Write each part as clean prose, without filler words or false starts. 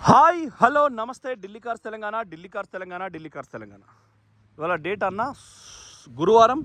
Hi hello నమస్తే Delhi cars Telangana Delhi cars Telangana Delhi cars Telangana ఇవాళ date అన్న గురువారం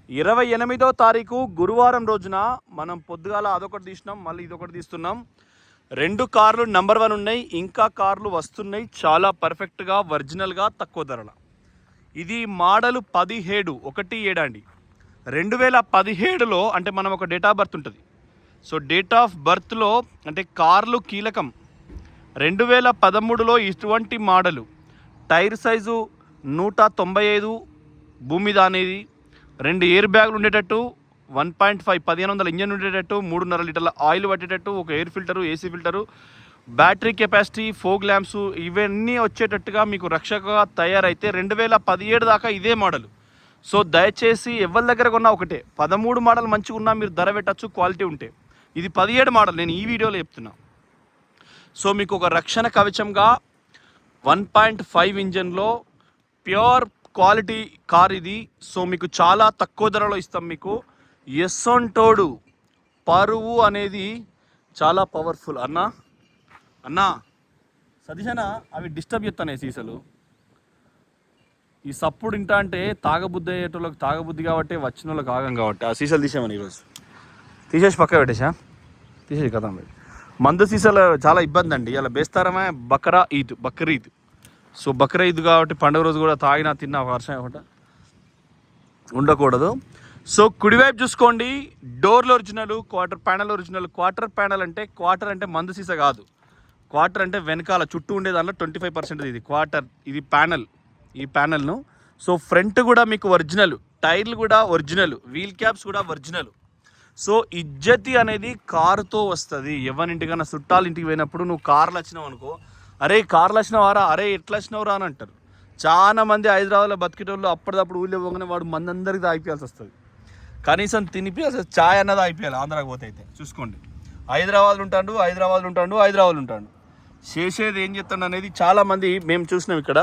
28వ తారీఖు గురువారం రోజున మనం పొద్దుగాల అదొకటి తీసినాం, మళ్ళీ ఇదొకటి తీస్తున్నాం. 2 కార్లు నెంబర్ 1 ఉన్నాయి, ఇంకా కార్లు వస్తున్నాయి చాలా పర్ఫెక్ట్గా ఒరిజినల్గా తక్కువ ధరల. ఇది మోడల్ 17 అండి. 2017లో అంటే మనం ఒక డేట్ ఆఫ్ బర్త్ ఉంటుంది. సో డేట్ ఆఫ్ బర్త్లో అంటే కార్లు కీలకం. 2013లో ఇటువంటి మోడలు, టైర్ సైజు 195 భూమి మీద అనేది, 2 ఎయిర్ బ్యాగులు ఉండేటట్టు, 1.5 1500 ఇంజన్ ఉండేటట్టు, 3.5 లీటర్ల ఆయిల్ పట్టేటట్టు, ఒక air filter, AC filter, battery capacity, fog lamps ఇవన్నీ వచ్చేటట్టుగా మీకు రక్షకగా తయారైతే 2017 దాకా ఇదే మోడల్. సో దయచేసి ఎవరి దగ్గర కొన్నా ఒకటే. 13 మోడల్ మంచిగా ఉన్నా మీరు ధర పెట్టచ్చు క్వాలిటీ ఉంటే. ఇది 17 మోడల్, నేను ఈ వీడియోలో చెప్తున్నా. సో మీకు ఒక రక్షణ కవచంగా 1.5 ఇంజన్లో ప్యూర్ క్వాలిటీ కార్ ఇది. సో మీకు చాలా తక్కువ ధరలో ఇస్తాం. మీకు ఎస్సొంటోడు పరువు అనేది చాలా పవర్ఫుల్. అన్నా సతీషనా అవి డిస్టర్బ్ చేస్తాయి సీసలు. ఈ సప్పుడు ఇంట అంటే తాగబుద్ధి అయ్యేటోళ్ళకి తాగబుద్ధి కాబట్టి, వచ్చిన వాళ్ళకి ఆగం కాబట్టి ఆ సీసలు తీసామని ఈరోజు తీసేసి పక్క పెట్టేసా. తీసేసి కదా మందు సీసాలు చాలా ఇబ్బంది అండి. ఇలా బేస్తారమే బక్రీద్. సో బక్రీద్ కాబట్టి పండుగ రోజు కూడా తాగినా తిన్నా వర్షం ఒకటి ఉండకూడదు. సో కుడివైపు చూసుకోండి, డోర్లు original, quarter panel original. Quarter panel అంటే క్వార్టర్ అంటే మందు సీసా కాదు, క్వార్టర్ అంటే వెనకాల చుట్టూ ఉండే దాంట్లో 25% ఇది క్వార్టర్, ఇది ప్యానల్. ఈ ప్యానల్ను సో ఫ్రంట్ కూడా మీకు ఒరిజినల్, టైర్లు కూడా ఒరిజినల్, వీల్ క్యాప్స్ కూడా ఒరిజినల్. సో ఇజ్జతి అనేది కారుతో వస్తుంది. ఎవరింటికన్నా చుట్టాలు ఇంటికి పోయినప్పుడు నువ్వు కార్లు వచ్చినావు అనుకో, అరే కార్లు వచ్చినావారా, అరే ఎట్లా వచ్చినావురా అని అంటారు. చాలా మంది హైదరాబాద్లో బతికేటోళ్ళు అప్పటిదప్పుడు ఊళ్ళో పోగానే వాడు మందందరికీ తాగిపోయాల్సి వస్తుంది. కనీసం తినిపించాల్సి ఛాయ్ అన్నది అయిపోయాలి. ఆంధ్రాకి పోతే అయితే చూసుకోండి, హైదరాబాద్లో ఉంటాడు. చేసేది ఏం చెప్తాడు అనేది చాలామంది మేము చూసినాం. ఇక్కడ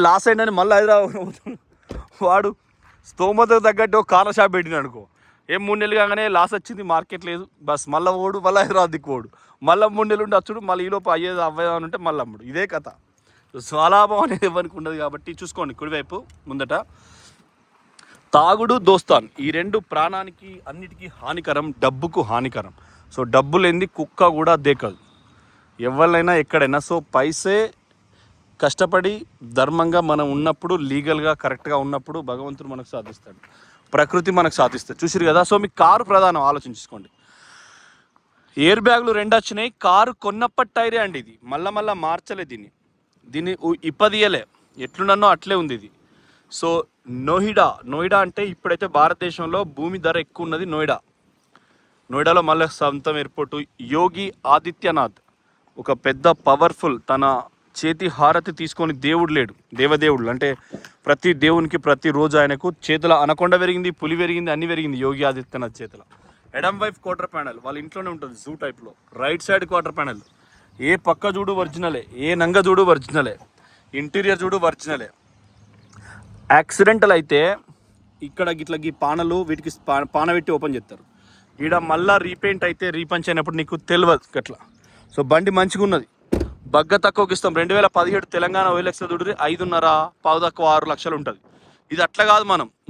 లాస్ అయిందని మళ్ళీ హైదరాబాద్ పోతాడు. వాడు స్తోమతకు తగ్గట్టు కార్ల షాప్ పెట్టినాడు అనుకో, 3 నెలలు కాగానే లాస్ వచ్చింది, మార్కెట్ లేదు, బస్ మళ్ళీ ఓడు, మళ్ళీ హైదరాబాద్ దిక్కు ఓడు, మళ్ళీ 3 నెలలు ఉండి వచ్చుడు, మళ్ళీ ఈలోపు అవ్వేదాని ఉంటే మళ్ళీ అమ్ముడు. ఇదే కథ. స్వలాభం అనేది ఎవరికి ఉండదు కాబట్టి చూసుకోండి. కుడివైపు ముందట తాగుడు, దోస్తాన్, ఈ 2 ప్రాణానికి అన్నిటికీ హానికరం, డబ్బుకు హానికరం. సో డబ్బు లేనిది కుక్క కూడా దేకదు ఎవరినైనా ఎక్కడైనా. సో పైసే కష్టపడి ధర్మంగా మనం ఉన్నప్పుడు, లీగల్గా కరెక్ట్గా ఉన్నప్పుడు భగవంతుడు మనకు సాధిస్తాడు, ప్రకృతి మనకు సాధిస్తుంది. చూసిరు కదా. సో మీకు కారు ప్రధానం, ఆలోచించుకోండి. ఎయిర్ బ్యాగులు 2 వచ్చినాయి. కారు కొన్నప్పటి టైరే అండి ఇది, మళ్ళా మార్చలే దీన్ని ఇప్పదీయలే, ఎట్లున్నో అట్లే ఉంది ఇది. సో నోయిడా అంటే ఇప్పుడైతే భారతదేశంలో భూమి ధర ఎక్కువ ఉన్నది నోయిడాలో మళ్ళీ సొంతం ఎయిర్పోర్టు. యోగి ఆదిత్యనాథ్ ఒక పెద్ద పవర్ఫుల్, తన చేతి హారతి తీసుకొని దేవుడు లేడు, దేవదేవుడు అంటే ప్రతి దేవునికి ప్రతిరోజు ఆయనకు చేతుల అనకొండ పెరిగింది, పులి పెరిగింది, అన్ని పెరిగింది యోగి ఆదిత్యనాథ్ చేతుల. ఎడం వైపు క్వార్టర్ ప్యానల్ వాళ్ళ ఇంట్లోనే ఉంటుంది, జూ టైప్లో. రైట్ సైడ్ క్వార్టర్ ప్యానల్, ఏ పక్క చూడు ఒరిజినలే, ఏ నంగ చూడు ఒరిజినలే, ఇంటీరియర్ చూడు ఒరిజినలే. యాక్సిడెంటల్ అయితే ఇక్కడ గిట్లా ఈ పానలు వీటికి పాన పెట్టి ఓపెన్ చేస్తారు. ఈడ మళ్ళీ రీపెయింట్ అయితే రీపంచ్ అయినప్పుడు నీకు తెలియదు అట్లా. సో బండి మంచిగా ఉన్నది, బగ్గ తక్కువకి ఇస్తాం. 2017 తెలంగాణ OLX దుడ్రి 5.5 పావు తక్కువ 6 లక్షలు ఉంటుంది. ఇది అట్లా కాదు,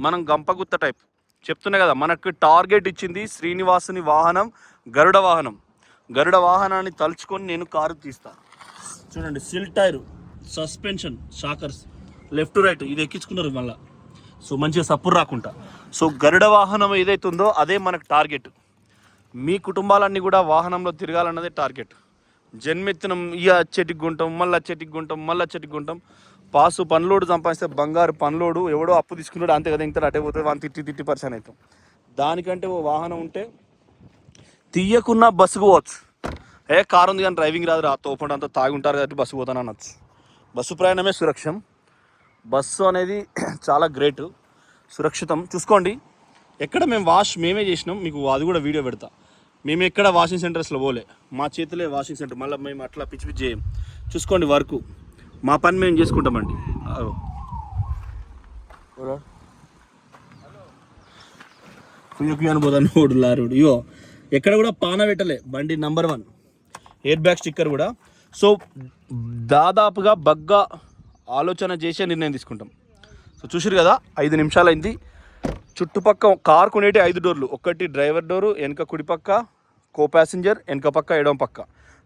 మనం గంపగుత్త టైప్. చెప్తున్నా కదా, మనకు టార్గెట్ ఇచ్చింది శ్రీనివాసుని వాహనం, గరుడ వాహనాన్ని తలుచుకొని నేను కారు తీస్తాను. చూడండి, sill tyre, suspension, shockers, left right ఇది ఎక్కించుకున్నారు మళ్ళీ. సో మంచిగా సప్పుడు రాకుండా. సో గరుడ వాహనం ఏదైతుందో అదే మనకు టార్గెట్. మీ కుటుంబాలన్నీ కూడా వాహనంలో తిరగాలన్నదే టార్గెట్. జన్మెత్తినం చెట్టుకి గుంటాం పాసు పనులోడు సంపాదిస్తే బంగారు పనులోడు ఎవడో అప్పు తీసుకున్నాడు అంతే కదా, ఇంకా అటే పోతుంది, 130% అవుతాం. దానికంటే ఓ వాహనం ఉంటే తీయకున్నా బస్సుకు పోవచ్చు. కారు ఉంది కానీ డ్రైవింగ్ రాదు, తోపండి అంతా తాగి ఉంటారు కాబట్టి బస్సు పోతాను అనొచ్చు. బస్సు ప్రయాణమే సురక్షం. బస్సు అనేది చాలా గ్రేట్, సురక్షితం. చూసుకోండి, ఎక్కడ మేము మేమే చేసినాం, మీకు అది కూడా వీడియో పెడతా. మేము ఎక్కడ వాషింగ్ సెంటర్స్లో పోలే, మా చేతులే వాషింగ్ సెంటర్. మళ్ళీ మేము అట్లా పిచ్చి చేయం. చూసుకోండి, వర్క్ మా పని మేము చేసుకుంటామండి. అనుభూతాన్ని ఓడు లారుడు ఇగో ఎక్కడ కూడా పాన పెట్టలే. బండి నంబర్ 1 ఎయిర్ బ్యాగ్ స్టిక్కర్ కూడా సో దాదాపుగా బగ్గా ఆలోచన చేసే నిర్ణయం తీసుకుంటాం. సో చూసారు కదా 5 నిమిషాలు అయింది. చుట్టుపక్క కార్ కొనేటి 5 డోర్లు, ఒకటి డ్రైవర్ డోరు, వెనక కుడి పక్క కో ప్యాసింజర్, వెనక పక్క ఎడమ పక్క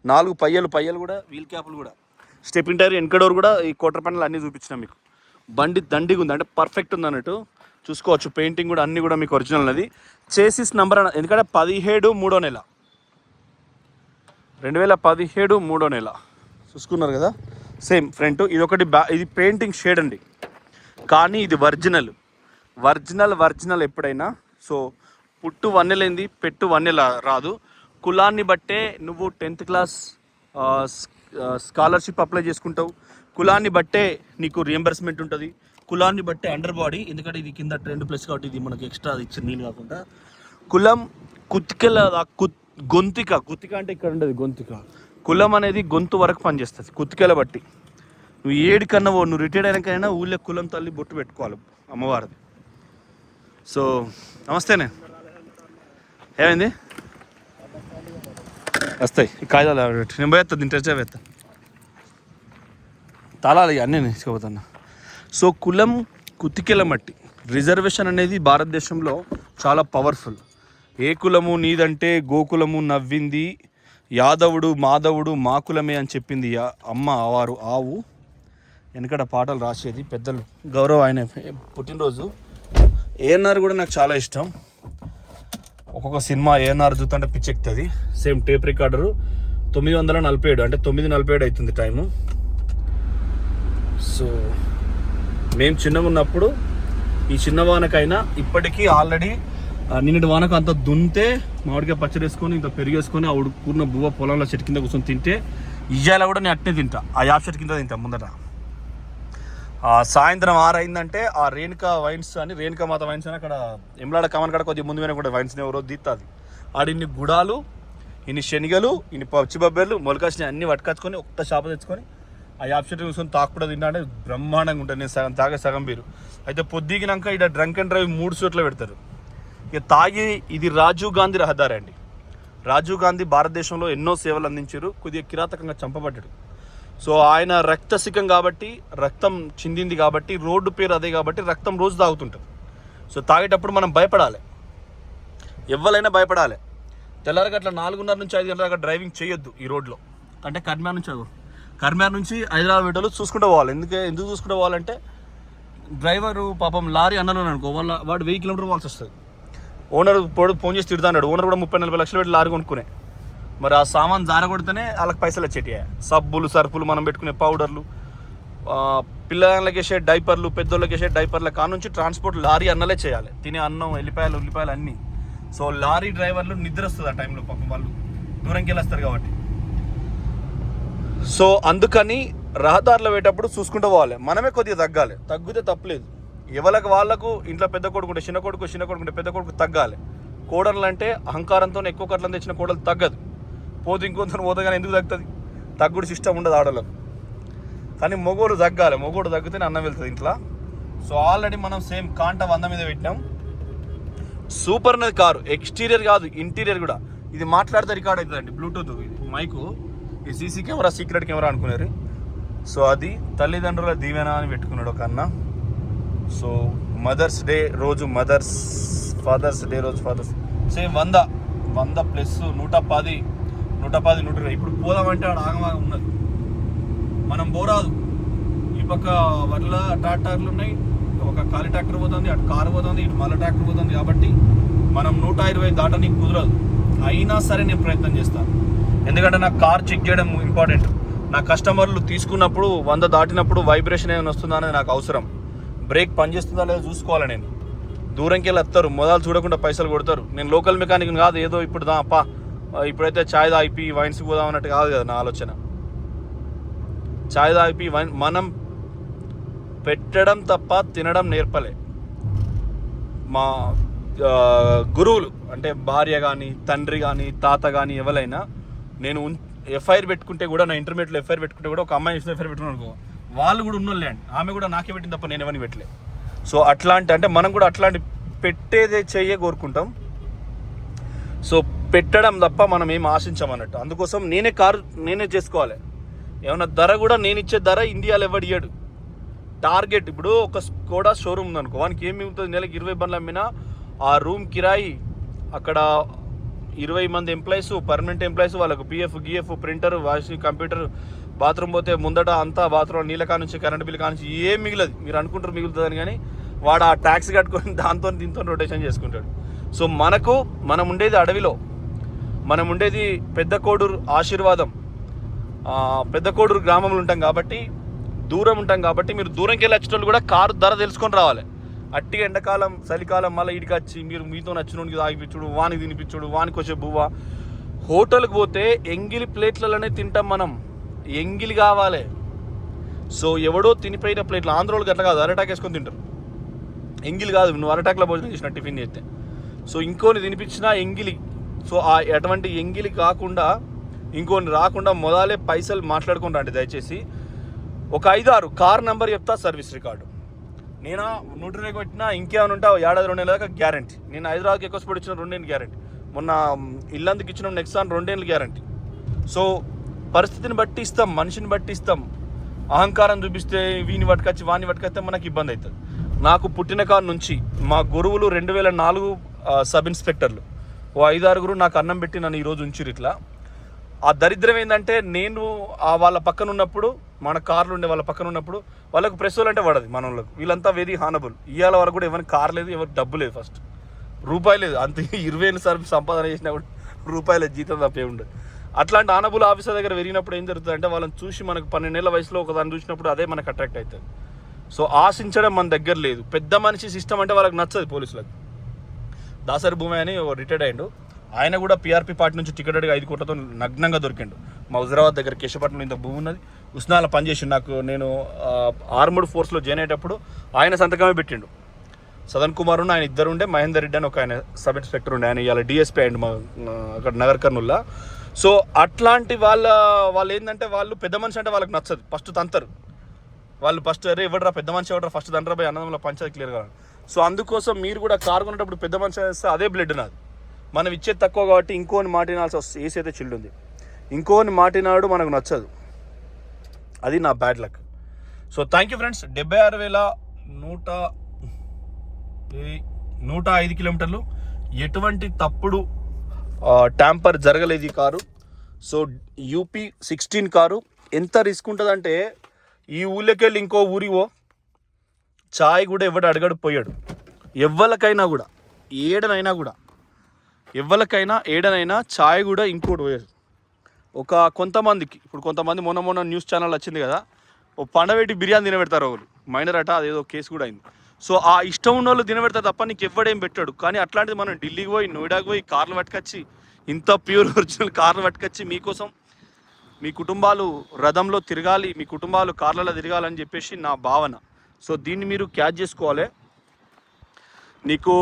4 పయ్యలు కూడా, వీల్ క్యాప్లు కూడా, స్టెప్ ఇంటైర్ వెనక డోర్ కూడా, ఈ క్వార్టర్ ప్యానల్ అన్నీ చూపించినాం మీకు. బండి దండిగా ఉంది, అంటే పర్ఫెక్ట్ ఉంది అన్నట్టు చూసుకోవచ్చు. పెయింటింగ్ కూడా అన్నీ కూడా మీకు ఒరిజినల్ ఉన్నది. చేసిస్ నెంబర్ ఎందుకంటే 17/3 2017 చూసుకున్నారు కదా. సేమ్ ఫ్రంట్ ఇది ఒకటి ఇది పెయింటింగ్ షేడ్ అండి, కానీ ఇది ఒరిజినల్ ఎప్పుడైనా. సో పుట్టు వన్నెలేంది, పెట్టు వన్నెల రాదు. కులాన్ని బట్టే నువ్వు 10th క్లాస్ స్కాలర్షిప్ అప్లై చేసుకుంటావు, కులాన్ని బట్టే నీకు రియంబర్స్మెంట్ ఉంటుంది, కులాన్ని బట్టే అండర్ బాడీ, ఎందుకంటే ఇది కింద ట్రెండ్ ప్లస్ కాబట్టి ఇది మనకి ఎక్స్ట్రా ఇచ్చింది నీళ్ళు కాకుండా. కులం కుత్తికల గుత్తిక అంటే ఇక్కడ ఉండదు గొంతిక. కులం అనేది గొంతు వరకు పనిచేస్తుంది కుత్తికల బట్టి. నువ్వు ఏడికన్నా నువ్వు రిటైర్డ్ అయినాకైనా ఊళ్ళో కులం తల్లి బొట్టు పెట్టుకోవాలి అమ్మవారిది. సో నమస్తేనే, ఏమైంది వస్తాయి ఈ కాగితాలు పెట్టి నేను పోయేస్తా, దీని టచ్ వేస్తా, తాళాలి అన్నీ తీసుకోపోతున్నా. సో కులం కుతికెల మట్టి రిజర్వేషన్ అనేది భారతదేశంలో చాలా పవర్ఫుల్. ఏ కులము నీదంటే గోకులము నవ్వింది, యాదవుడు మాధవుడు మా కులమే అని చెప్పింది అమ్మ వారు ఆవు. వెనకట పాటలు రాసేది పెద్దలు, గౌరవ్ ఆయన పుట్టినరోజు. ఏఎన్ఆర్ కూడా నాకు చాలా ఇష్టం. ఒక్కొక్క సినిమా ఏఎన్ఆర్ చూస్తుంటే పిచ్చెక్కుతుంది. సేమ్ టేప్ రికార్డరు 947 అంటే 9:47 అవుతుంది టైము. సో మేము చిన్నగా ఉన్నప్పుడు ఈ చిన్న వానకైనా ఇప్పటికీ ఆల్రెడీ నిన్నటి వానకు అంత దున్నితే మామిడికాయ పచ్చడి వేసుకొని ఇంత పెరిగేసుకొని ఆ ఉడుకున్న బువ్వ పొలంలో చెట్టు కింద కూర్చొని తింటే ఇయ్యాల కూడా నేను అట్నే తింటా, ఆ యాప్ చెట్టు కింద తింటా ముందట. సాయంత్రం 6 అయిందంటే ఆ రేణుకా వైన్స్ అని, రేణుకా మాత వైన్స్ అని అక్కడ ఎమ్లాడ కమన్ కాడ కొద్దిగా ముందు కూడా వైన్స్ని ఎవరో తీస్తుంది. ఆడ ఇన్ని గుడాలు, ఇన్ని శనగలు, ఇన్ని పచ్చిబబ్బెర్లు మొలకాసినవి అన్నీ పట్టుకొచ్చుకొని ఒక్క షాప తెచ్చుకొని ఆ యాప్ చెట్టు కూర్చొని తాకుండా తిన్నా అంటే బ్రహ్మాండంగా ఉంటుంది. నేను సగం బీరు అయితే పొద్దుగినాక ఇక్కడ డ్రంక్ అండ్ డ్రైవ్ 3 చోట్ల పెడతారు. ఇక తాగి ఇది రాజీవ్ గాంధీ రహదారి అండి. రాజీవ్ గాంధీ భారతదేశంలో ఎన్నో సేవలు అందించారు, కొద్దిగా కిరాతకంగా చంపబడ్డాడు. సో ఆయన రక్తసికం కాబట్టి, రక్తం చిందింది కాబట్టి, రోడ్డు పేరు అదే కాబట్టి రక్తం రోజు తాగుతుంటారు. సో తాగేటప్పుడు మనం భయపడాలి, ఎవరైనా భయపడాలి. తెల్లారగట్ల 4:30 నుంచి 5 గంటల దాకా డ్రైవింగ్ చేయొద్దు ఈ రోడ్లో. అంటే కర్మార్ నుంచి హైదరాబాద్ వీటలు చూసుకుంటూ పోవాలి. ఎందుకు చూసుకుంటూ పోవాలంటే డ్రైవరు పాపం లారీ అన్నాను అనుకో, వాడు 1000 కిలోమీటర్ పోవాల్సి వస్తుంది. ఓనర్ ఫోన్ చేసి తిడతాడు. ఓనర్ కూడా 30-40 లక్షలు పెట్టి లారీ కొనుక్కునే, మరి ఆ సామాన్ జారగొడితేనే వాళ్ళకి పైసలు వచ్చేటి. సబ్బులు సర్పులు మనం పెట్టుకునే పౌడర్లు, పిల్లలకి వేసే డైపర్లు, పెద్దోళ్ళకి వేసే డైపర్ల కానుంచి ట్రాన్స్పోర్ట్ లారీ అన్నలే చేయాలి. తినే అన్నం, ఉల్లిపాయలు అన్నీ. సో లారీ డ్రైవర్లు నిద్ర వస్తుంది ఆ టైంలో, పాపం వాళ్ళు దూరంకి వెళ్ళొస్తారు కాబట్టి. సో అందుకని రహదారిలో పోయేటప్పుడు చూసుకుంటూ పోవాలి. మనమే కొద్దిగా తగ్గాలి, తగ్గితే తప్పలేదు. ఎవరికి వాళ్ళకు ఇంట్లో పెద్ద కొడుకుంటే చిన్న కొడుకుంటే పెద్ద కొడుకు తగ్గాలి. కోడళ్ళు అంటే అహంకారంతో ఎక్కువ కట్లను తెచ్చిన కోడలు తగ్గదు, పోతే ఇంకొంత పోతే కానీ ఎందుకు తగ్గుతుంది? తగ్గుడు సిస్టమ్ ఉండదు ఆడలకు. కానీ మొగోడు తగ్గాలి, మొగోడు తగ్గితేనే అన్నం వెళ్తుంది ఇంట్లో. సో ఆల్రెడీ మనం సేమ్ కాంట 100 మీద పెట్టినాం. సూపర్ అనేది కారు, ఎక్స్టీరియర్ కాదు ఇంటీరియర్ కూడా. ఇది మాట్లాడితే రికార్డ్ అవుతుందండి, బ్లూటూత్ ఇది మైకు. ఈ సీసీ కెమెరా సీక్రెట్ కెమెరా అనుకున్నారు. సో అది తల్లిదండ్రుల దీవెన అని పెట్టుకున్నాడు ఒక అన్న. సో మదర్స్ డే రోజు ఫాదర్స్ డే రోజు ఫాదర్స్ సేమ్ 100 ప్లస్ 110 120. ఇప్పుడు పోదామంటే ఆడ ఆగమాగం ఉన్నది, మనం పోరాదు. ఈ పక్క వడ్ల ట్రాక్టర్లు ఉన్నాయి, ఒక ఖాళీ ట్రాక్టర్ పోతుంది, అటు కారు పోతుంది, ఇటు మళ్ళీ ట్రాక్టర్ పోతుంది. కాబట్టి మనం 120 దాటడానికి కుదరదు. అయినా సరే నేను ప్రయత్నం చేస్తాను, ఎందుకంటే నాకు కార్ చెక్ చేయడం ఇంపార్టెంట్. నా కస్టమర్లు తీసుకున్నప్పుడు 100 దాటినప్పుడు వైబ్రేషన్ ఏమైనా వస్తుందా అనేది నాకు అవసరం. బ్రేక్ పనిచేస్తుందా లేదో చూసుకోవాలి. నేను దూరంకి వెళ్ళి వస్తారు, మొదలు చూడకుండా పైసలు కొడతారు. నేను లోకల్ మెకానిక్ కాదు, ఏదో ఇప్పుడైతే ఛాయ్ తాగిపి వైన్స్కి పోదాం అన్నట్టు కాదు కదా నా ఆలోచన. ఛాయ్ తాగిపి వైన్ మనం పెట్టడం తప్ప తినడం నేర్పలే. మా గురువులు అంటే భార్య కానీ, తండ్రి కానీ, తాత కానీ ఎవరైనా, నేను ఎఫ్ఐఆర్ పెట్టుకుంటే కూడా, నా ఇంటర్మీడియట్లో ఎఫ్ఐఆర్ పెట్టుకుంటే కూడా, ఒక అమ్మాయి ఎఫ్ఐఆర్ పెట్టుకున్నాను అనుకో, వాళ్ళు కూడా ఉన్నోళ్ళే అండి. ఆమె కూడా నాకే పెట్టింది తప్ప నేను ఎవరిని పెట్టలే. సో అంటే మనం కూడా అట్లాంటి పెట్టేదే చెయ్యే కోరుకుంటాం. సో పెట్టడం తప్ప మనం ఏం ఆశించామన్నట్టు. అందుకోసం నేనే చేసుకోవాలి. ఏమన్నా ధర కూడా నేను ఇచ్చే ధర ఇండియాలో ఎవడు ఇయ్యడు. టార్గెట్ ఇప్పుడు ఒక స్కోడా షోరూమ్ ఉందనుకో, వానికి ఏం మిగులుతుంది, నెలకి 20 బండ్లు అమ్మినా ఆ రూమ్ కిరాయి, అక్కడ 20 మంది ఎంప్లాయీస్, పర్మనెంట్ ఎంప్లాయీస్, వాళ్ళకు పిఎఫ్ గిఎఫ్, ప్రింటర్, వాషింగ్, కంప్యూటర్, బాత్రూమ్ పోతే ముందట అంతా బాత్రూమ్ నీళ్ళ కానుంచి కరెంట్ బిల్ కానుంచి ఏం మిగిలదు. మీరు అనుకుంటారు మిగులుతుందని, కానీ వాడు ఆ ట్యాక్స్ కట్టుకొని దాంతో దీంతో రొటేషన్ చేసుకుంటాడు. సో మనం ఉండేది అడవిలో, మనం ఉండేది పెద్ద కోడూరు ఆశీర్వాదం, పెద్ద కోడూరు గ్రామంలో ఉంటాం కాబట్టి, దూరం ఉంటాం కాబట్టి, మీరు దూరంకి వెళ్ళి వచ్చేటోళ్ళు కూడా కారు ధర తెలుసుకొని రావాలి. అట్టిగా ఎండాకాలం చలికాలం మళ్ళీ ఇడికి వచ్చి మీరు మీతో నచ్చినోడికి తాగిపించుడు, వానికి తినిపించుడు, వానికి వచ్చే బువ్వ. హోటల్కి పోతే ఎంగిలి ప్లేట్లలోనే తింటాం మనం, ఎంగిలి కావాలి. సో ఎవడో తినిపోయిన ప్లేట్లు, ఆంధ్రోళ్ళకి అట్లా కాదు, అరటాక్ వేసుకొని తింటారు. ఎంగిలి కాదు, నువ్వు అరటాక్లో భోజనం చేసిన టిఫిన్ చేస్తే. సో ఇంకోని తినిపించినా ఎంగిలి. సో అటువంటి ఎంగిలి కాకుండా ఇంకోని రాకుండా మొదలే పైసలు మాట్లాడుకుని రండి దయచేసి. ఒక 5-6 కార్ నెంబర్ చెప్తా, సర్వీస్ రికార్డు. నేను 100 కొట్టినా ఇంకేమైనా ఉంటా 2 నెలల దాకా గ్యారంటీ. నేను హైదరాబాద్కి ఎక్కువ స్పీడ్ ఇచ్చిన 2 ఏళ్ళు గ్యారంటీ. మొన్న ఇల్లందుకు ఇచ్చిన నెక్సాన్ 2 ఏళ్ళు గ్యారంటీ. సో పరిస్థితిని బట్టి ఇస్తాం, మనిషిని బట్టి ఇస్తాం. అహంకారం చూపిస్తే వీని పట్టుకొచ్చి వాని పట్టుకొస్తే మనకి ఇబ్బంది అవుతుంది. నాకు పుట్టిన కాడ నుంచి మా గురువులు 2004 సబ్ ఇన్స్పెక్టర్లు, ఓ 5-6 నాకు అన్నం పెట్టి నన్ను ఈరోజు ఉంచిరు. ఇట్లా ఆ దరిద్రం ఏంటంటే, నేను వాళ్ళ పక్కన ఉన్నప్పుడు, మన కార్లు ఉండే వాళ్ళ పక్కన ఉన్నప్పుడు వాళ్ళకు ప్రెస్ అంటే పడదు మన వాళ్ళకు. వీళ్ళంతా వెరీ హానబుల్. ఇవాళ వరకు కూడా ఎవరికి కార్ లేదు, ఎవరికి డబ్బు లేదు, ఫస్ట్ రూపాయి లేదు. అంత 20 ఏళ్ళు సంపాదన చేసినా కూడా రూపాయల జీతం తప్పే ఉండదు. అట్లాంటి ఆనబుల్ ఆఫీసర్ దగ్గర పెరిగినప్పుడు ఏం జరుగుతుంది అంటే, వాళ్ళని చూసి మనకు 12 ఏళ్ల వయసులో ఒకదాన్ని చూసినప్పుడు అదే మనకు అట్రాక్ట్ అవుతుంది. సో ఆశించడం మన దగ్గర లేదు. పెద్ద మనిషి సిస్టమ్ అంటే వాళ్ళకి నచ్చదు పోలీసులకు. దాసరి భూమి అని రిటైర్డ్ అయ్యిండు. ఆయన కూడా పీఆర్పీ పార్టీ నుంచి టికెట్ అడిగి 5 కోట్లతో నగ్నంగా దొరికిండు. మా హుజరాబాద్ దగ్గర కేశపట్నంలో ఇంత భూమి ఉన్నది. ఉస్నాలో పనిచేసి నేను ఆర్మడ్ ఫోర్స్లో జాయిన్ అయ్యేటప్పుడు ఆయన సంతకమే పెట్టిండు. సదన్ కుమార్ ఆయన ఇద్దరు ఉండే, మహేందర్ రెడ్డి అని ఒక ఆయన సబ్ ఇన్స్పెక్టర్ ఉండే, ఆయన ఇవాళ డిఎస్పీ అయ్యిండు మా అక్కడ నగర్ కర్నూల్లో. సో అట్లాంటి వాళ్ళు ఏంటంటే, వాళ్ళు పెద్ద మనిషి అంటే వాళ్ళకి నచ్చదు, ఫస్ట్ తంతరు వాళ్ళు. ఫస్ట్ అరే ఎవడరా పెద్ద మనిషి, ఎవడరా ఫస్ట్ తండ్రా పోయి అన్నదంలో పంచాయతీ క్లియర్గా. సో అందుకోసం మీరు కూడా కారు కొనేటప్పుడు పెద్ద మనిషి వేస్తే అదే బ్లడ్ నాది. మనం ఇచ్చేది తక్కువ కాబట్టి ఇంకోని మాటినాల్సి వస్తుంది. ఏసీ అయితే చిల్లు ఉంది, ఇంకోని మాటినాడు మనకు నచ్చదు. అది నా bad luck. So thank you friends. 76,105 కిలోమీటర్లు, ఎటువంటి తప్పుడు ట్యాంపర్ జరగలేదు ఈ కారు. So UP 16 car. ఎంత రిస్క్ ఉంటుందంటే, ఈ ఊళ్ళోకి వెళ్ళి ఇంకో ఊరివో చాయ్ కూడా ఎవడు అడగడు పోయాడు. ఎవ్వరికైనా కూడా ఏడనైనా చాయ్ కూడా ఇంకోటి పోయాడు. కొంతమందికి ఇప్పుడు మొన్న న్యూస్ ఛానల్ వచ్చింది కదా, ఓ పండబెట్టి బిర్యానీ తినబెడతారు వాళ్ళు, మైనర్ అట, అదేదో కేసు కూడా అయింది. సో ఆ ఇష్టం ఉన్న వాళ్ళు తినబెడతారు తప్ప నీకు ఎవ్వడేం పెట్టాడు. కానీ అట్లాంటిది మనం ఢిల్లీకి పోయి, నోయిడాకి పోయి కార్లు పట్టుకొచ్చి, ఇంత ప్యూర్ ఒరిజినల్ కార్లు పట్టుకొచ్చి మీకోసం, మీ కుటుంబాలు రథంలో తిరగాలి, మీ కుటుంబాలు కార్లలో తిరగాలని చెప్పేసి నా భావన. సో దీన్ని మీరు క్యాచ్ చేసుకోవాలి. నీకు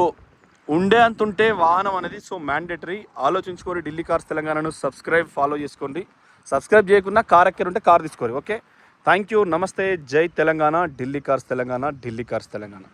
ఉండే అంతుంటే వాహనం అనేది సో మ్యాండేటరీ. ఆలోచించుకోండి. ఢిల్లీ కార్స్ తెలంగాణను ఫాలో చేసుకోండి. సబ్స్క్రైబ్ చేయకుండా కార్ ఎక్కరుంటే కార్ తీసుకోరు. ఓకే, థ్యాంక్ యూ, నమస్తే, జై తెలంగాణ, ఢిల్లీ కార్స్ తెలంగాణ.